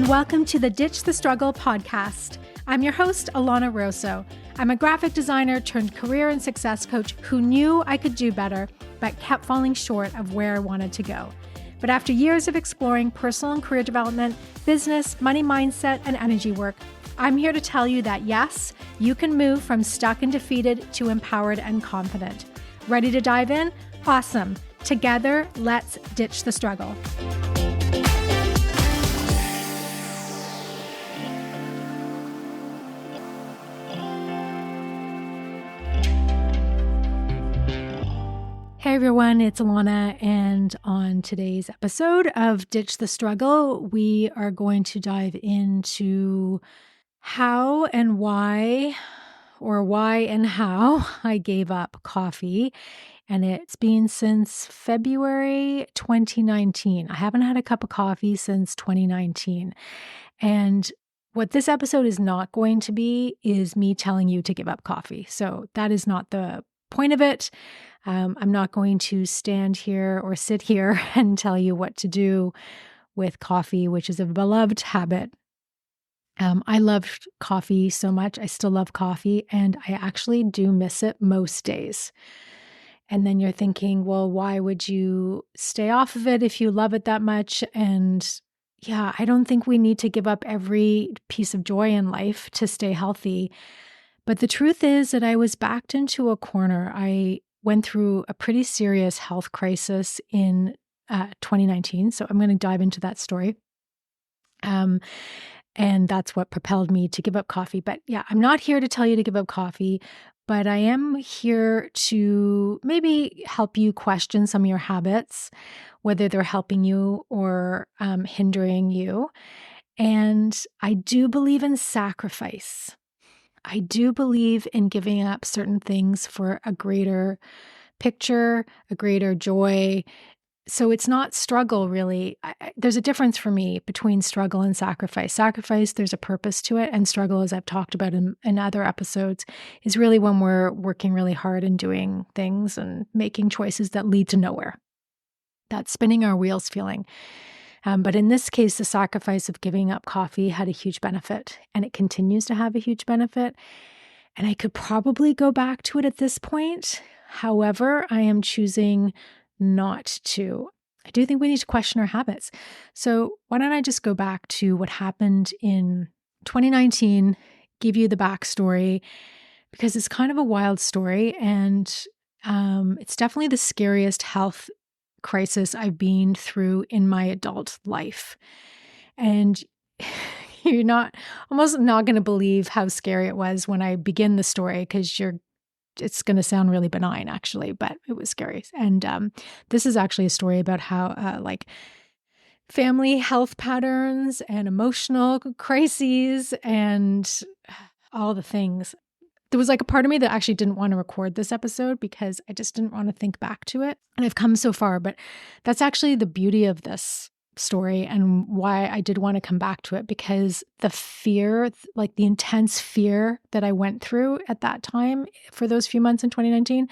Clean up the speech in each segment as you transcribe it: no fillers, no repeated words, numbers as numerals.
welcome to the Ditch the Struggle podcast. I'm your host, Alana Rosso. I'm a graphic designer turned career and success coach who knew I could do better, but kept falling short of where I wanted to go. But after years of exploring personal and career development, business, money mindset, and energy work, I'm here to tell you that yes, you can move from stuck and defeated to empowered and confident. Ready to dive in? Awesome. Together, let's ditch the struggle. Hey everyone, it's Alana, and on today's episode of Ditch the Struggle, we are going to dive into how and why, or why and how I gave up coffee, and it's been since February 2019. I haven't had a cup of coffee since 2019, and what this episode is not going to be is me telling you to give up coffee. So that is not the point of it. I'm not going to stand here or sit here and tell you what to do with coffee, which is a beloved habit. I loved coffee so much. I still love coffee, and I actually do miss it most days. And then you're thinking, well, why would you stay off of it if you love it that much? And yeah, I don't think we need to give up every piece of joy in life to stay healthy. But the truth is that I was backed into a corner. I went through a pretty serious health crisis in 2019. So I'm going to dive into that story. And that's what propelled me to give up coffee. But yeah, I'm not here to tell you to give up coffee, but I am here to maybe help you question some of your habits, whether they're helping you or hindering you. And I do believe in sacrifice. I do believe in giving up certain things for a greater picture, a greater joy. So it's not struggle, really. There's a difference for me between struggle and sacrifice. Sacrifice, there's a purpose to it. And struggle, as I've talked about in other episodes, is really when we're working really hard and doing things and making choices that lead to nowhere. That spinning our wheels feeling. But in this case, the sacrifice of giving up coffee had a huge benefit, and it continues to have a huge benefit. And I could probably go back to it at this point. However, I am choosing not to. I do think we need to question our habits. So why don't I just go back to what happened in 2019, give you the backstory, because it's kind of a wild story, and it's definitely the scariest health crisis I've been through in my adult life. And you're almost not going to believe how scary it was when I begin the story, because it's going to sound really benign actually, but it was scary. And this is actually a story about how family health patterns and emotional crises and all the things. There was like a part of me that actually didn't want to record this episode because I just didn't want to think back to it. And I've come so far, but that's actually the beauty of this story and why I did want to come back to it, because the fear, like the intense fear that I went through at that time for those few months in 2019,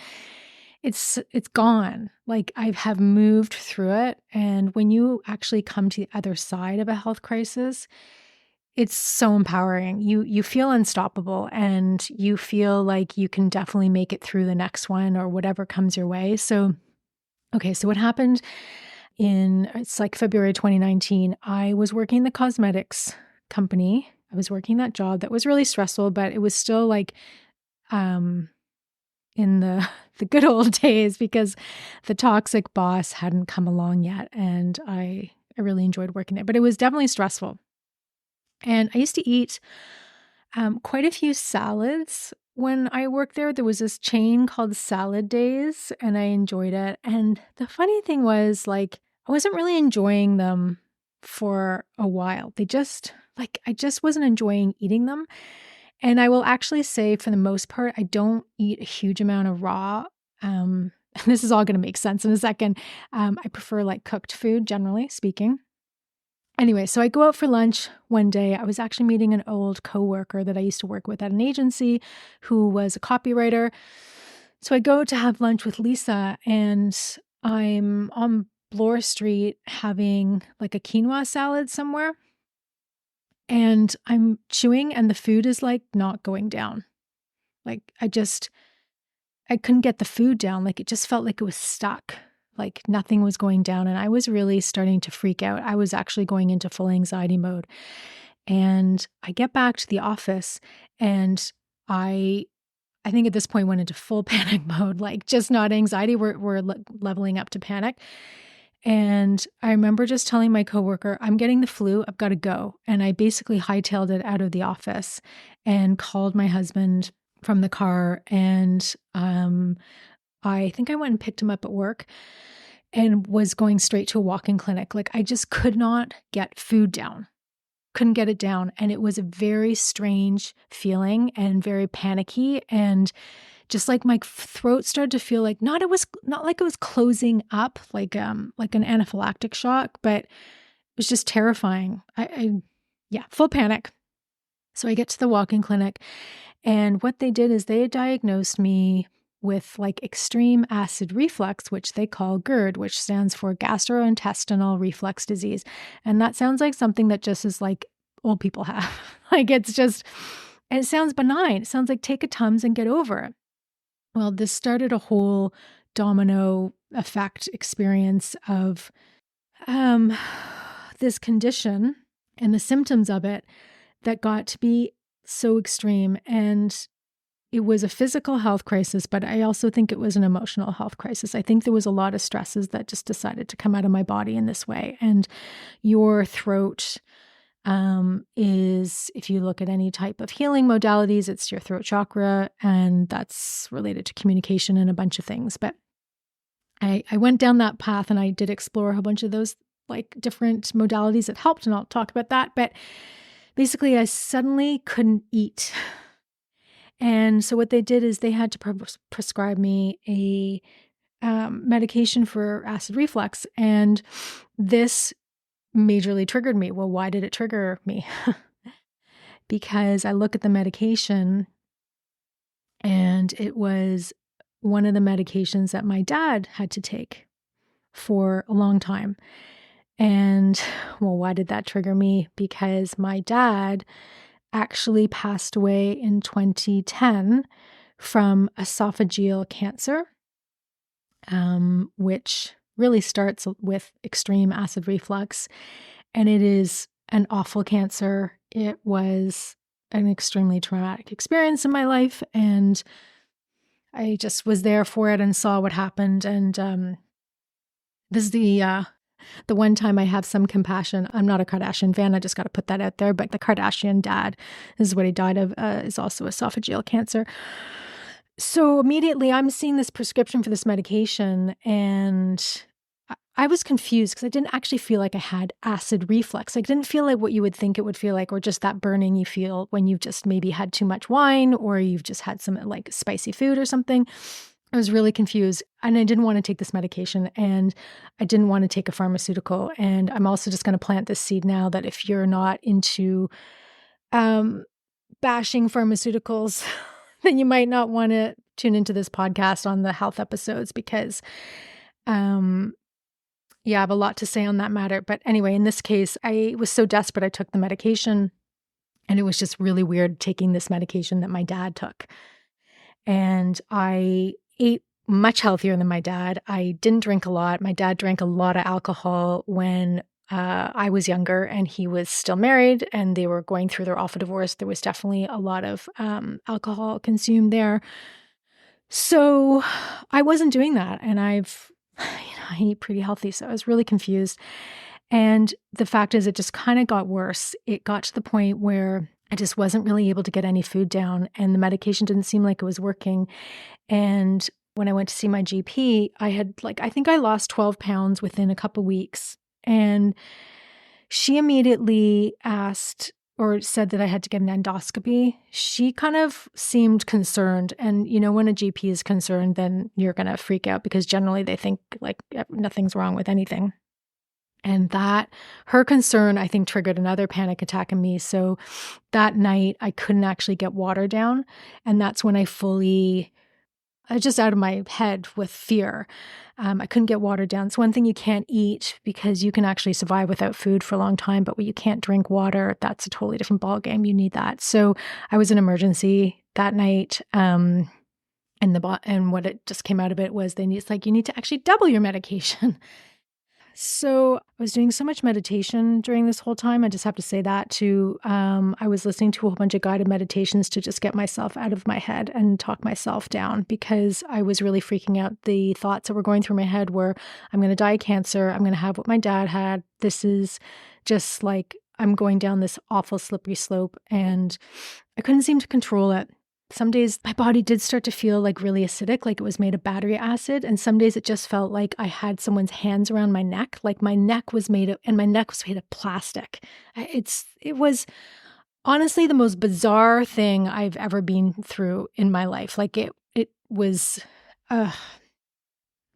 it's gone. Like I have moved through it. And when you actually come to the other side of a health crisis, it's so empowering. You feel unstoppable, and you feel like you can definitely make it through the next one or whatever comes your way. So, okay, so what happened it's like February 2019, I was working in the cosmetics company. I was working that job that was really stressful, but it was still like in the good old days, because the toxic boss hadn't come along yet, and I really enjoyed working there, but it was definitely stressful. And I used to eat quite a few salads when I worked there. There was this chain called Salad Days, and I enjoyed it. And the funny thing was, like, I wasn't really enjoying them for a while. I just wasn't enjoying eating them. And I will actually say, for the most part, I don't eat a huge amount of raw. And this is all going to make sense in a second. I prefer like cooked food, generally speaking. Anyway, so I go out for lunch one day. I was actually meeting an old coworker that I used to work with at an agency who was a copywriter. So I go to have lunch with Lisa, and I'm on Bloor Street having like a quinoa salad somewhere. And I'm chewing and the food is like not going down. Like I couldn't get the food down. Like it just felt like it was stuck. Like nothing was going down. And I was really starting to freak out. I was actually going into full anxiety mode. And I get back to the office and I think at this point went into full panic mode, like just not anxiety. We're leveling up to panic. And I remember just telling my coworker, I'm getting the flu. I've got to go. And I basically hightailed it out of the office and called my husband from the car. And I think I went and picked him up at work and was going straight to a walk-in clinic. Like I just could not get food down. Couldn't get it down. And it was a very strange feeling and very panicky. And just like my throat started to feel like not like it was closing up like an anaphylactic shock, but it was just terrifying. Yeah, full panic. So I get to the walk-in clinic and what they did is they diagnosed me with like extreme acid reflux, which they call GERD, which stands for gastrointestinal reflux disease. And that sounds like something that just is like old people have. Like it sounds benign. It sounds like take a Tums and get over it. Well, this started a whole domino effect experience of this condition and the symptoms of it that got to be so extreme. And it was a physical health crisis, but I also think it was an emotional health crisis. I think there was a lot of stresses that just decided to come out of my body in this way. And your throat is, if you look at any type of healing modalities, it's your throat chakra, and that's related to communication and a bunch of things. But I went down that path and I did explore a whole bunch of those like different modalities that helped, and I'll talk about that. But basically, I suddenly couldn't eat. And so what they did is they had to prescribe me a medication for acid reflux, and this majorly triggered me. Well, why did it trigger me? Because I look at the medication and it was one of the medications that my dad had to take for a long time. And well, why did that trigger me? Because my dad actually passed away in 2010 from esophageal cancer, which really starts with extreme acid reflux. And it is an awful cancer. It was an extremely traumatic experience in my life. And I just was there for it and saw what happened. And this is the one time I have some compassion. I'm not a Kardashian fan. I just got to put that out there. But the Kardashian dad, this is what he died of, is also esophageal cancer. So immediately I'm seeing this prescription for this medication and I was confused because I didn't actually feel like I had acid reflux. I didn't feel like what you would think it would feel like, or just that burning you feel when you've just maybe had too much wine or you've just had some like spicy food or something. I was really confused and I didn't want to take this medication and I didn't want to take a pharmaceutical. And I'm also just going to plant this seed now that if you're not into bashing pharmaceuticals, then you might not want to tune into this podcast on the health episodes because, I have a lot to say on that matter. But anyway, in this case, I was so desperate, I took the medication and it was just really weird taking this medication that my dad took. And I ate much healthier than my dad. I didn't drink a lot. My dad drank a lot of alcohol when I was younger and he was still married and they were going through their awful divorce. There was definitely a lot of alcohol consumed there. So I wasn't doing that. And I eat pretty healthy. So I was really confused. And the fact is, it just kind of got worse. It got to the point where I just wasn't really able to get any food down and the medication didn't seem like it was working. And when I went to see my GP, I think I lost 12 pounds within a couple weeks. And she immediately asked or said that I had to get an endoscopy. She kind of seemed concerned. And, when a GP is concerned, then you're going to freak out because generally they think like nothing's wrong with anything. And her concern, I think, triggered another panic attack in me. So that night I couldn't actually get water down. And that's when I fully just out of my head with fear. I couldn't get watered down. It's one thing you can't eat because you can actually survive without food for a long time, but when you can't drink water, that's a totally different ballgame. You need that. So I was in emergency that night. And what it just came out of it was it's like, you need to actually double your medication. So I was doing so much meditation during this whole time. I just have to say that too. I was listening to a whole bunch of guided meditations to just get myself out of my head and talk myself down because I was really freaking out. The thoughts that were going through my head were, I'm going to die of cancer. I'm going to have what my dad had. This is just like, I'm going down this awful slippery slope, and I couldn't seem to control it. Some days my body did start to feel like really acidic, like it was made of battery acid. And some days it just felt like I had someone's hands around my neck, like my neck was made of plastic. It was honestly the most bizarre thing I've ever been through in my life. Like it was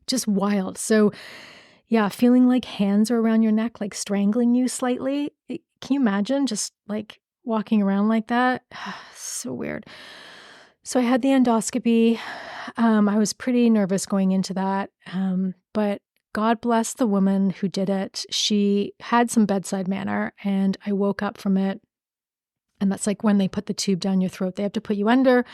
just wild. So yeah, feeling like hands are around your neck, like strangling you slightly. Can you imagine just like walking around like that? So weird. So I had the endoscopy. I was pretty nervous going into that. But God bless the woman who did it. She had some bedside manner, and I woke up from it. And that's like when they put the tube down your throat, they have to put you under,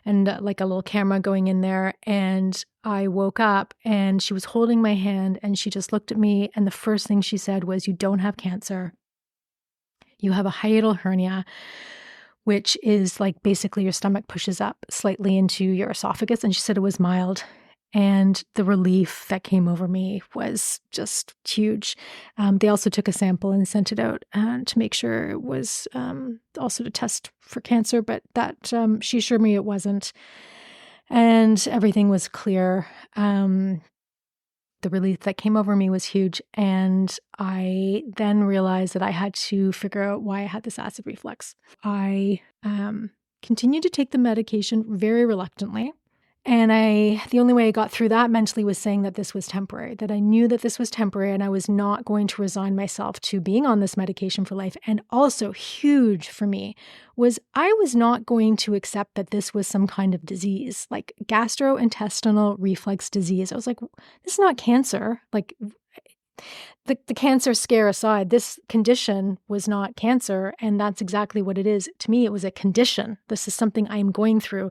and like a little camera going in there. And I woke up and she was holding my hand, and she just looked at me. And the first thing she said was, "You don't have cancer. You have a hiatal hernia," which is like basically your stomach pushes up slightly into your esophagus. And she said it was mild. And the relief that came over me was just huge. They also took a sample and sent it out to make sure it was also to test for cancer, but that she assured me it wasn't. And everything was clear. The relief that came over me was huge. And I then realized that I had to figure out why I had this acid reflux. I continued to take the medication very reluctantly. And the only way I got through that mentally was saying that this was temporary, that I knew that this was temporary and I was not going to resign myself to being on this medication for life. And also huge for me was I was not going to accept that this was some kind of disease, like gastrointestinal reflux disease. I was like, this is not cancer. Like the cancer scare aside, this condition was not cancer. And that's exactly what it is. To me, it was a condition. This is something I am going through.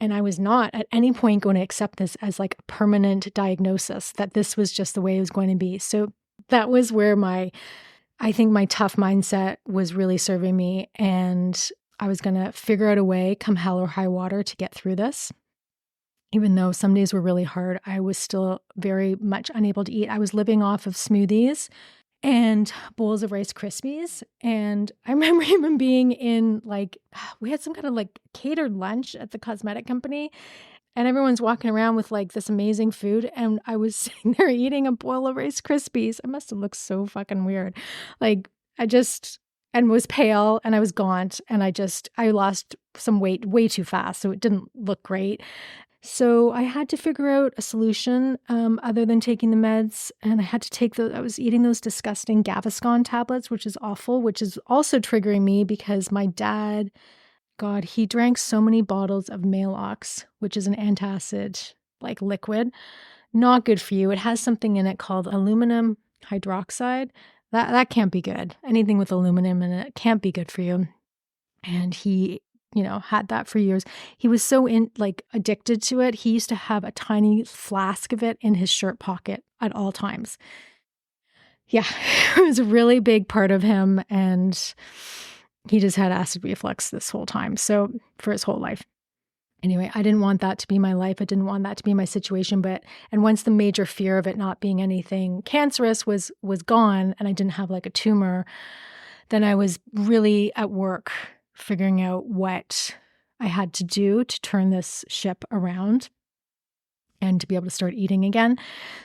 And I was not at any point going to accept this as like a permanent diagnosis, that this was just the way it was going to be. So that was where I think my tough mindset was really serving me. And I was going to figure out a way, come hell or high water, to get through this. Even though some days were really hard, I was still very much unable to eat. I was living off of smoothies and bowls of Rice Krispies. And I remember even being in we had some kind of like catered lunch at the cosmetic company, and everyone's walking around with like this amazing food. And I was sitting there eating a bowl of Rice Krispies. I must have looked so fucking weird. And was pale, and I was gaunt, and I lost some weight way too fast. So it didn't look great. So I had to figure out a solution other than taking the meds, and I had to I was eating those disgusting Gaviscon tablets, which is awful, which is also triggering me because my dad, God, he drank so many bottles of Maalox, which is an antacid like liquid. Not good for you. It has something in it called aluminum hydroxide. That can't be good. Anything with aluminum in it can't be good for you. And he had that for years. He was so addicted to it. He used to have a tiny flask of it in his shirt pocket at all times. Yeah, it was a really big part of him. And he just had acid reflux this whole time. So for his whole life. Anyway, I didn't want that to be my life. I didn't want that to be my situation. And once the major fear of it not being anything cancerous was gone, and I didn't have like a tumor, then I was really at work figuring out what I had to do to turn this ship around and to be able to start eating again.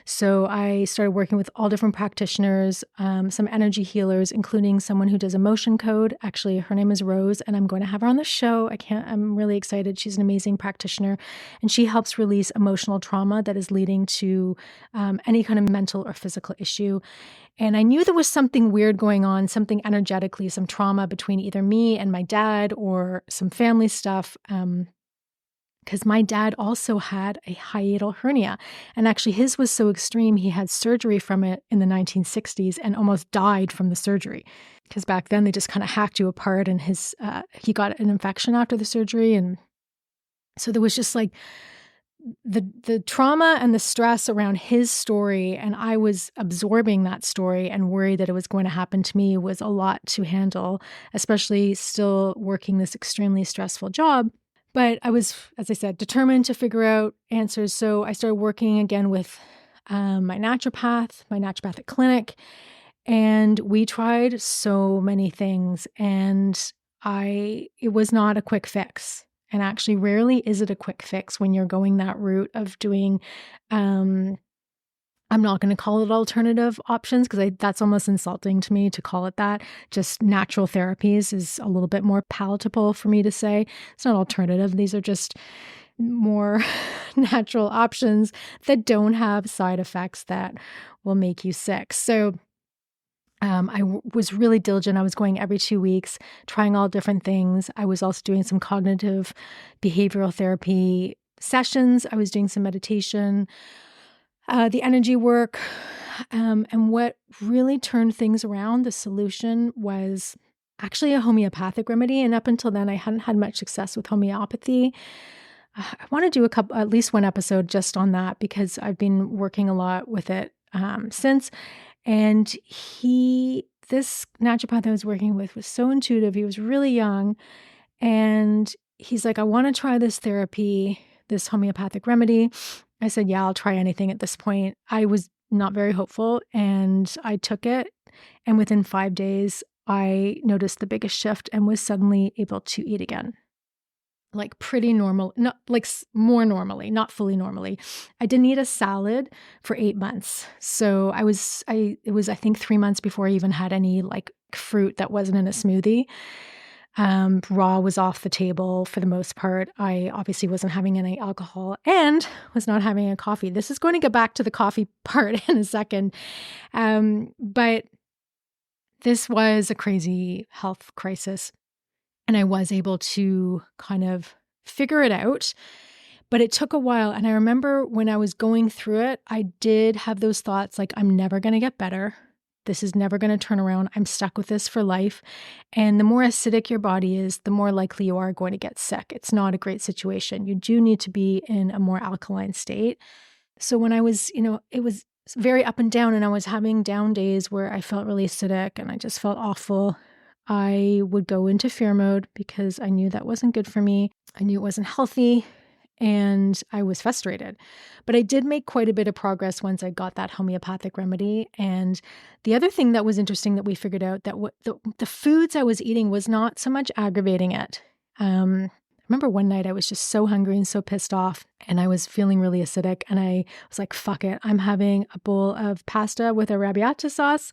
So I started working with all different practitioners, some energy healers, including someone who does emotion code. Actually, her name is Rose, and I'm going to have her on the show. I'm really excited. She's an amazing practitioner, and she helps release emotional trauma that is leading to any kind of mental or physical issue. And I knew there was something weird going on, something energetically, some trauma between either me and my dad or some family stuff. because my dad also had a hiatal hernia. And actually his was so extreme, he had surgery from it in the 1960s and almost died from the surgery. Because back then they just kind of hacked you apart, and he got an infection after the surgery. And so there was just like the trauma and the stress around his story, and I was absorbing that story and worried that it was going to happen to me, was a lot to handle, especially still working this extremely stressful job. But I was, as I said, determined to figure out answers. So I started working again with my naturopathic clinic, and we tried so many things, and it was not a quick fix. And actually, rarely is it a quick fix when you're going that route of doing, I'm not going to call it alternative options, because that's almost insulting to me to call it that. Just natural therapies is a little bit more palatable for me to say. It's not alternative. These are just more natural options that don't have side effects that will make you sick. So I was really diligent. I was going every 2 weeks, trying all different things. I was also doing some cognitive behavioral therapy sessions. I was doing some meditation, the energy work. And what really turned things around, the solution, was actually a homeopathic remedy. And up until then, I hadn't had much success with homeopathy. I want to do at least one episode just on that, because I've been working a lot with it since. And this naturopath I was working with was so intuitive. He was really young. And he's like, I want to try this therapy, this homeopathic remedy. I said, yeah, I'll try anything at this point. I was not very hopeful, and I took it. And within 5 days, I noticed the biggest shift and was suddenly able to eat again. Like pretty normal, not like more normally, not fully normally. I didn't eat a salad for 8 months. So it was, I think 3 months before I even had any like fruit that wasn't in a smoothie. Raw was off the table for the most part. I obviously wasn't having any alcohol and was not having a coffee. This is going to get back to the coffee part in a second. But this was a crazy health crisis. And I was able to kind of figure it out, but it took a while. And I remember when I was going through it, I did have those thoughts like, I'm never going to get better. This is never going to turn around. I'm stuck with this for life. And the more acidic your body is, the more likely you are going to get sick. It's not a great situation. You do need to be in a more alkaline state. So when I was, it was very up and down, and I was having down days where I felt really acidic and I just felt awful. I would go into fear mode because I knew that wasn't good for me. I knew it wasn't healthy, and I was frustrated. But I did make quite a bit of progress once I got that homeopathic remedy. And the other thing that was interesting that we figured out, that the foods I was eating was not so much aggravating it. I remember one night I was just so hungry and so pissed off, and I was feeling really acidic, and I was like, fuck it. I'm having a bowl of pasta with arrabbiata sauce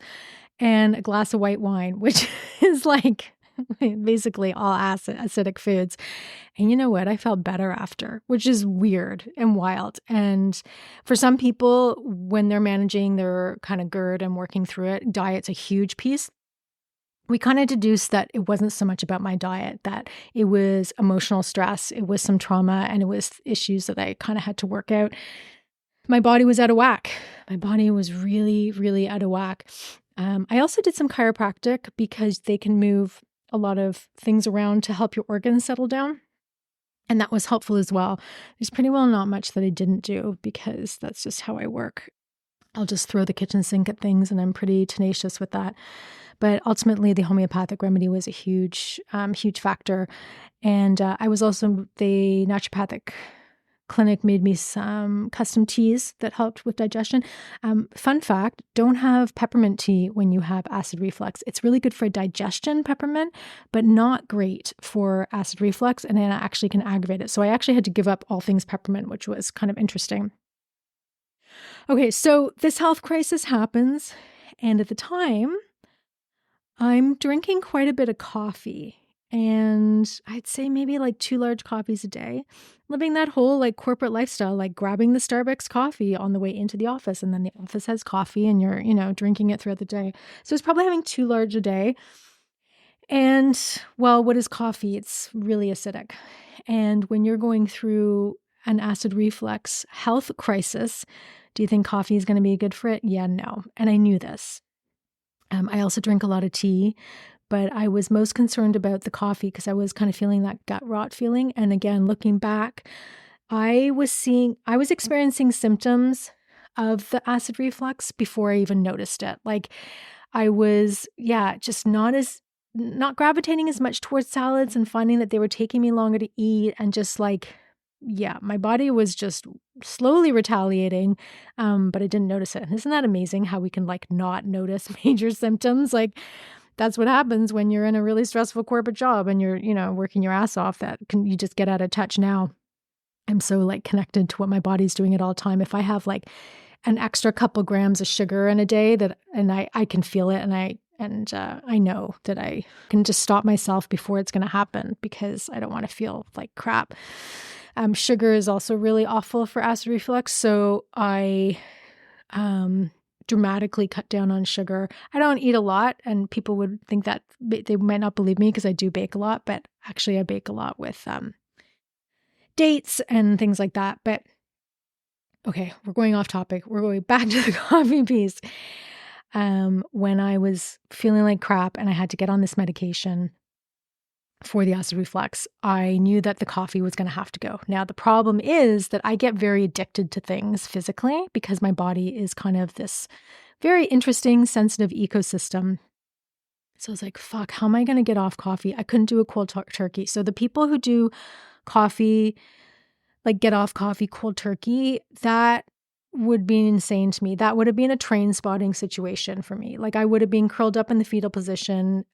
and a glass of white wine, which is like basically all acidic foods. And you know what? I felt better after, which is weird and wild. And for some people, when they're managing their kind of GERD and working through it, diet's a huge piece. We kind of deduced that it wasn't so much about my diet, that it was emotional stress, it was some trauma, and it was issues that I kind of had to work out. My body was out of whack. My body was really, really out of whack. I also did some chiropractic because they can move a lot of things around to help your organs settle down. And that was helpful as well. There's pretty well not much that I didn't do, because that's just how I work. I'll just throw the kitchen sink at things, and I'm pretty tenacious with that. But ultimately, the homeopathic remedy was a huge factor. And I was also, the naturopathic clinic made me some custom teas that helped with digestion. Fun fact, don't have peppermint tea when you have acid reflux. It's really good for digestion, peppermint, but not great for acid reflux, and it actually can aggravate it. So I actually had to give up all things peppermint, which was kind of interesting. Okay, so this health crisis happens, and at the time, I'm drinking quite a bit of coffee. And I'd say maybe like 2 large coffees a day, living that whole like corporate lifestyle, like grabbing the Starbucks coffee on the way into the office, and then the office has coffee and you're, drinking it throughout the day. So it's probably having 2 large a day. And well, what is coffee? It's really acidic. And when you're going through an acid reflux health crisis, do you think coffee is going to be good for it? Yeah, no. And I knew this. I also drink a lot of tea, but I was most concerned about the coffee because I was kind of feeling that gut rot feeling. And again, looking back, I was experiencing symptoms of the acid reflux before I even noticed it. Like I was, just not gravitating as much towards salads and finding that they were taking me longer to eat and just like, my body was just slowly retaliating, but I didn't notice it. And isn't that amazing how we can like not notice major symptoms? Like that's what happens when you're in a really stressful corporate job and you're, working your ass off. You just get out of touch now. I'm so like connected to what my body's doing at all time. If I have like an extra couple grams of sugar in a day and I can feel it and I know that I can just stop myself before it's going to happen because I don't want to feel like crap. Sugar is also really awful for acid reflux. So I dramatically cut down on sugar. I don't eat a lot, and people would think that they might not believe me because I do bake a lot, but actually I bake a lot with dates and things like that. But okay, we're going off topic. We're going back to the coffee piece. When I was feeling like crap and I had to get on this medication for the acid reflux, I knew that the coffee was going to have to go. Now, the problem is that I get very addicted to things physically because my body is kind of this very interesting, sensitive ecosystem. So I was like, fuck, how am I going to get off coffee? I couldn't do a cold turkey. So the people who do coffee, like get off coffee cold turkey, that would be insane to me. That would have been a train spotting situation for me. Like I would have been curled up in the fetal position,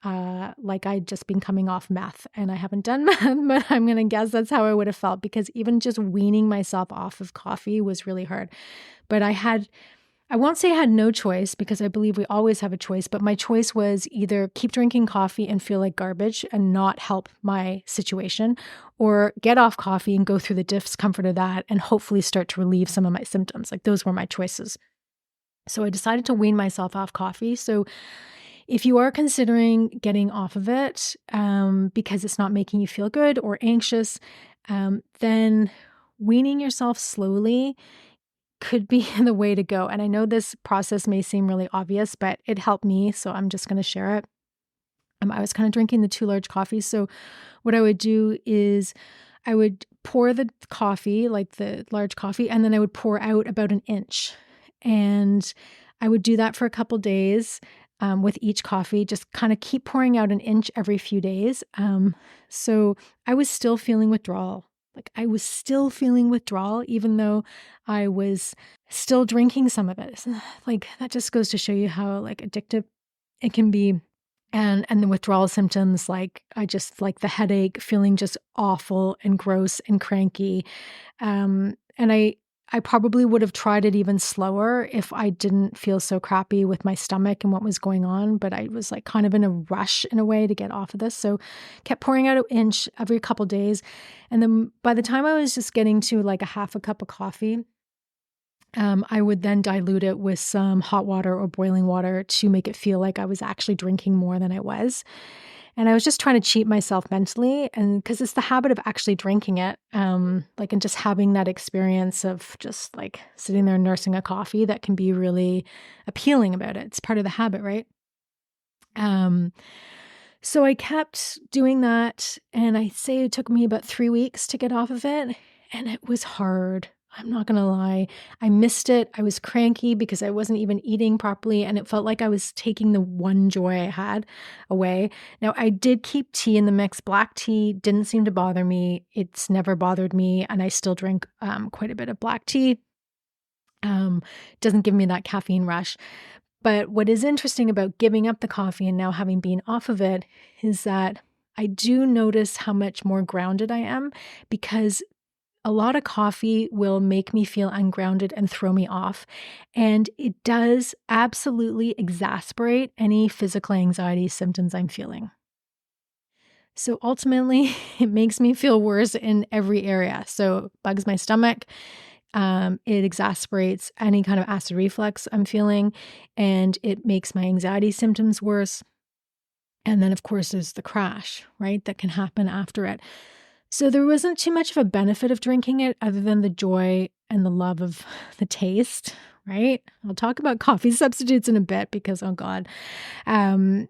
like I'd just been coming off meth, and I haven't done meth, but I'm going to guess that's how I would have felt because even just weaning myself off of coffee was really hard. But I won't say I had no choice because I believe we always have a choice, but my choice was either keep drinking coffee and feel like garbage and not help my situation, or get off coffee and go through the discomfort of that and hopefully start to relieve some of my symptoms. Like those were my choices. So I decided to wean myself off coffee. So if you are considering getting off of it because it's not making you feel good or anxious, then weaning yourself slowly could be the way to go. And I know this process may seem really obvious, but it helped me. So I'm just going to share it. I was kind of drinking the 2 large coffees. So what I would do is I would pour the coffee, like the large coffee, and then I would pour out about 1 inch. And I would do that for a couple days with each coffee, just kind of keep pouring out 1 inch every few days. So I was still feeling withdrawal. Like I was still feeling withdrawal, even though I was still drinking some of it. Like that just goes to show you how like addictive it can be. And the withdrawal symptoms, like I just like the headache, feeling just awful and gross and cranky. And I probably would have tried it even slower if I didn't feel so crappy with my stomach and what was going on. But I was like kind of in a rush in a way to get off of this. So kept pouring out 1 inch every couple days. And then by the time I was just getting to like a half a cup of coffee, I would then dilute it with some hot water or boiling water to make it feel like I was actually drinking more than I was. And I was just trying to cheat myself mentally, and because it's the habit of actually drinking it, and just having that experience of just like sitting there nursing a coffee that can be really appealing about it. It's part of the habit, right? So I kept doing that, and I say it took me about 3 weeks to get off of it, and it was hard. I'm not going to lie. I missed it. I was cranky because I wasn't even eating properly, and it felt like I was taking the one joy I had away. Now, I did keep tea in the mix. Black tea didn't seem to bother me. It's never bothered me, and I still drink quite a bit of black tea. Doesn't give me that caffeine rush. But what is interesting about giving up the coffee and now having been off of it is that I do notice how much more grounded I am, because a lot of coffee will make me feel ungrounded and throw me off. And it does absolutely exacerbate any physical anxiety symptoms I'm feeling. So ultimately, it makes me feel worse in every area. So it bugs my stomach. It exacerbates any kind of acid reflux I'm feeling, and it makes my anxiety symptoms worse. And then, of course, there's the crash, right, that can happen after it. So there wasn't too much of a benefit of drinking it other than the joy and the love of the taste, right? I'll talk about coffee substitutes in a bit because, oh God. Um,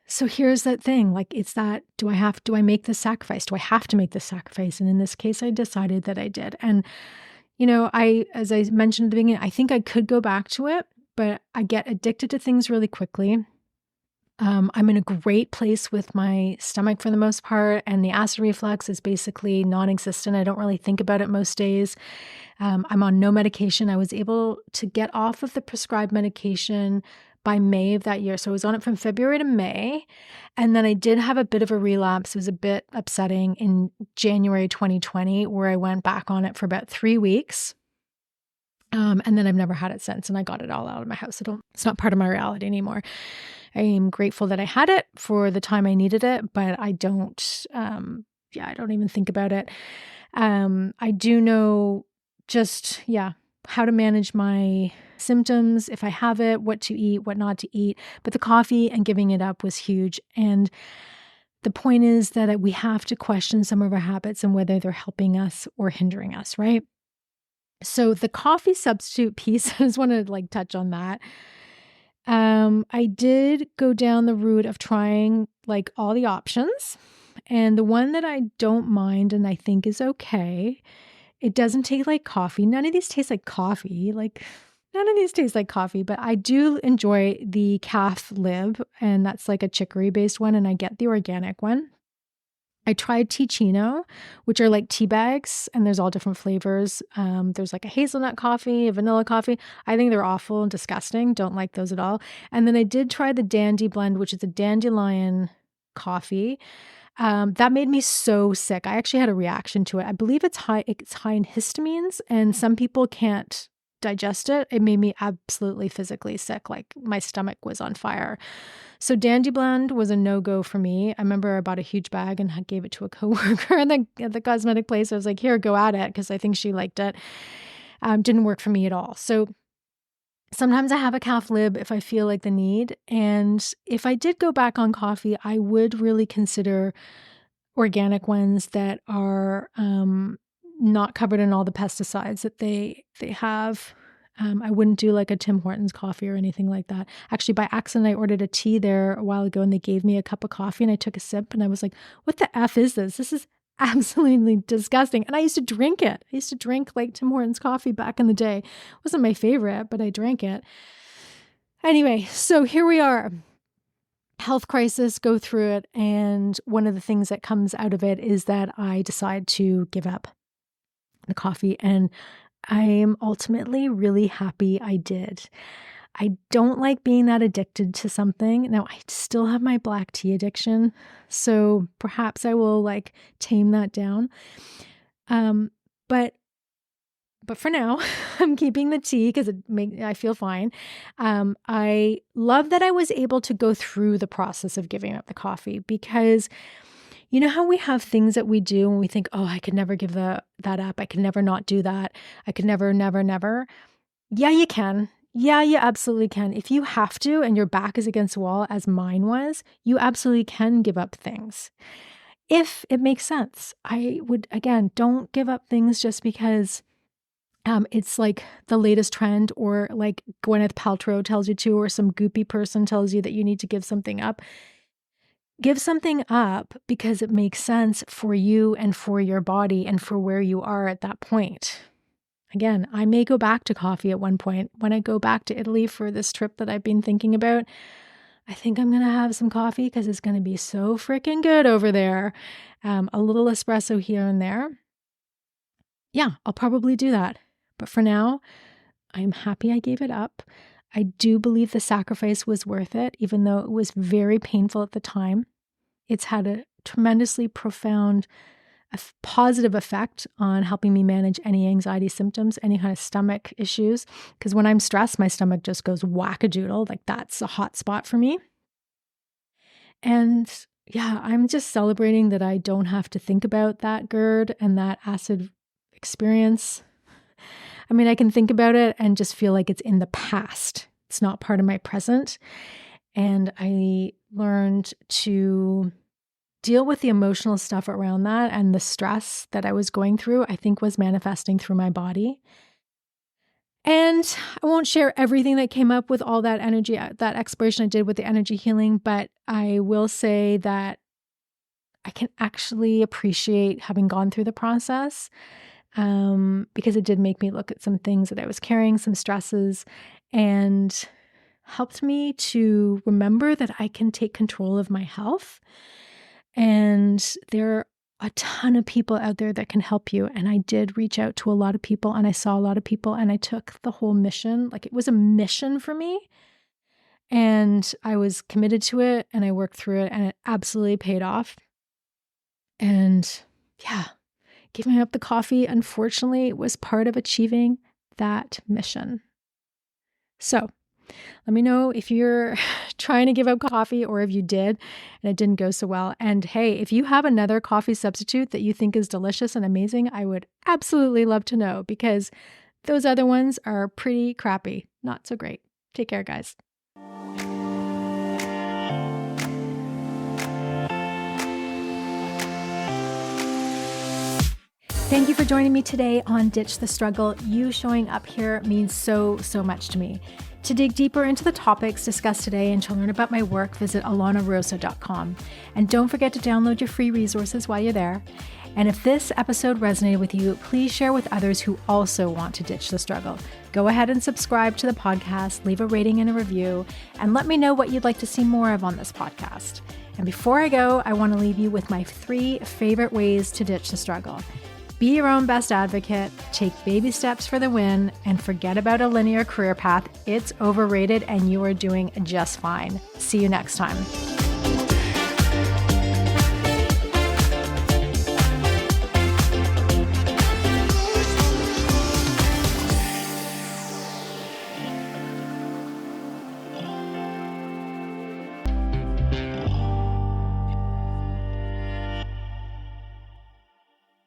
so here's that thing, like, it's that, do I make this sacrifice? Do I have to make this sacrifice? And in this case, I decided that I did. And, as I mentioned at the beginning, I think I could go back to it, but I get addicted to things really quickly. I'm in a great place with my stomach for the most part, and the acid reflux is basically non-existent. I don't really think about it most days. I'm on no medication. I was able to get off of the prescribed medication by May of that year. So I was on it from February to May. And then I did have a bit of a relapse. It was a bit upsetting in January 2020, where I went back on it for about 3 weeks. And then I've never had it since, and I got it all out of my house. It's not part of my reality anymore. I am grateful that I had it for the time I needed it, but I don't even think about it. I do know how to manage my symptoms if I have it, what to eat, what not to eat. But the coffee and giving it up was huge. And the point is that we have to question some of our habits and whether they're helping us or hindering us, right? So the coffee substitute piece, I just want to touch on that. I did go down the route of trying all the options, and the one that I don't mind and I think is okay, it doesn't taste like coffee. None of these taste like coffee. None of these taste like coffee, but I do enjoy the calf lib, and that's like a chicory based one, and I get the organic one. I tried Ticino, which are like tea bags, and there's all different flavors. There's like a hazelnut coffee, a vanilla coffee. I think they're awful and disgusting. Don't like those at all. And then I did try the Dandy Blend, which is a dandelion coffee. That made me so sick. I actually had a reaction to it. I believe it's high in histamines, and some people can't digest it. It made me absolutely physically sick. Like my stomach was on fire. So Dandy Blend was a no-go for me. I remember I bought a huge bag and gave it to a coworker at the cosmetic place. I was like, here, go at it, because I think she liked it. Didn't work for me at all. So sometimes I have a calf lib if I feel like the need. And if I did go back on coffee, I would really consider organic ones that are not covered in all the pesticides that they have. I wouldn't do like a Tim Hortons coffee or anything like that. Actually, by accident, I ordered a tea there a while ago, and they gave me a cup of coffee, and I took a sip, and I was like, what the F is this? This is absolutely disgusting. And I used to drink it. I used to drink like Tim Hortons coffee back in the day. It wasn't my favorite, but I drank it. Anyway, so here we are. Health crisis, go through it. And one of the things that comes out of it is that I decide to give up the coffee, and I am ultimately really happy I did. I don't like being that addicted to something. Now, I still have my black tea addiction, so perhaps I will tame that down. But for now, I'm keeping the tea because I feel fine. I love that I was able to go through the process of giving up the coffee, because you know how we have things that we do and we think, oh, I could never give that up. I could never not do that. I could never. Yeah, you can. Yeah, you absolutely can. If you have to and your back is against the wall, as mine was, you absolutely can give up things. If it makes sense. I would, again, don't give up things just because it's like the latest trend, or like Gwyneth Paltrow tells you to, or some goopy person tells you that you need to give something up. Give something up because it makes sense for you and for your body and for where you are at that point. Again, I may go back to coffee at one point. When I go back to Italy for this trip that I've been thinking about, I think I'm going to have some coffee because it's going to be so freaking good over there. A little espresso here and there. Yeah, I'll probably do that. But for now, I'm happy I gave it up. I do believe the sacrifice was worth it, even though it was very painful at the time. It's had a tremendously profound, positive effect on helping me manage any anxiety symptoms, any kind of stomach issues. Because when I'm stressed, my stomach just goes wackadoodle. That's a hot spot for me. And yeah, I'm just celebrating that I don't have to think about that GERD and that acid experience. I mean, I can think about it and just feel like it's in the past. It's not part of my present. And I learned to deal with the emotional stuff around that, and the stress that I was going through, I think was manifesting through my body. And I won't share everything that came up with all that energy, that exploration I did with the energy healing, but I will say that I can actually appreciate having gone through the process, because it did make me look at some things that I was carrying, some stresses, and helped me to remember that I can take control of my health. And there are a ton of people out there that can help you. And I did reach out to a lot of people, and I saw a lot of people, and I took the whole mission. Like, it was a mission for me, and I was committed to it, and I worked through it, and it absolutely paid off. And yeah, giving up the coffee, unfortunately, was part of achieving that mission. So let me know if you're trying to give up coffee, or if you did and it didn't go so well. And hey, if you have another coffee substitute that you think is delicious and amazing, I would absolutely love to know, because those other ones are pretty crappy. Not so great. Take care, guys. Thank you for joining me today on Ditch the Struggle. You showing up here means so, so much to me. To dig deeper into the topics discussed today and to learn about my work, visit alanarosa.com. And don't forget to download your free resources while you're there. And if this episode resonated with you, please share with others who also want to ditch the struggle. Go ahead and subscribe to the podcast, leave a rating and a review, and let me know what you'd like to see more of on this podcast. And before I go, I want to leave you with my 3 favorite ways to ditch the struggle. Be your own best advocate, take baby steps for the win, and forget about a linear career path. It's overrated and you are doing just fine. See you next time.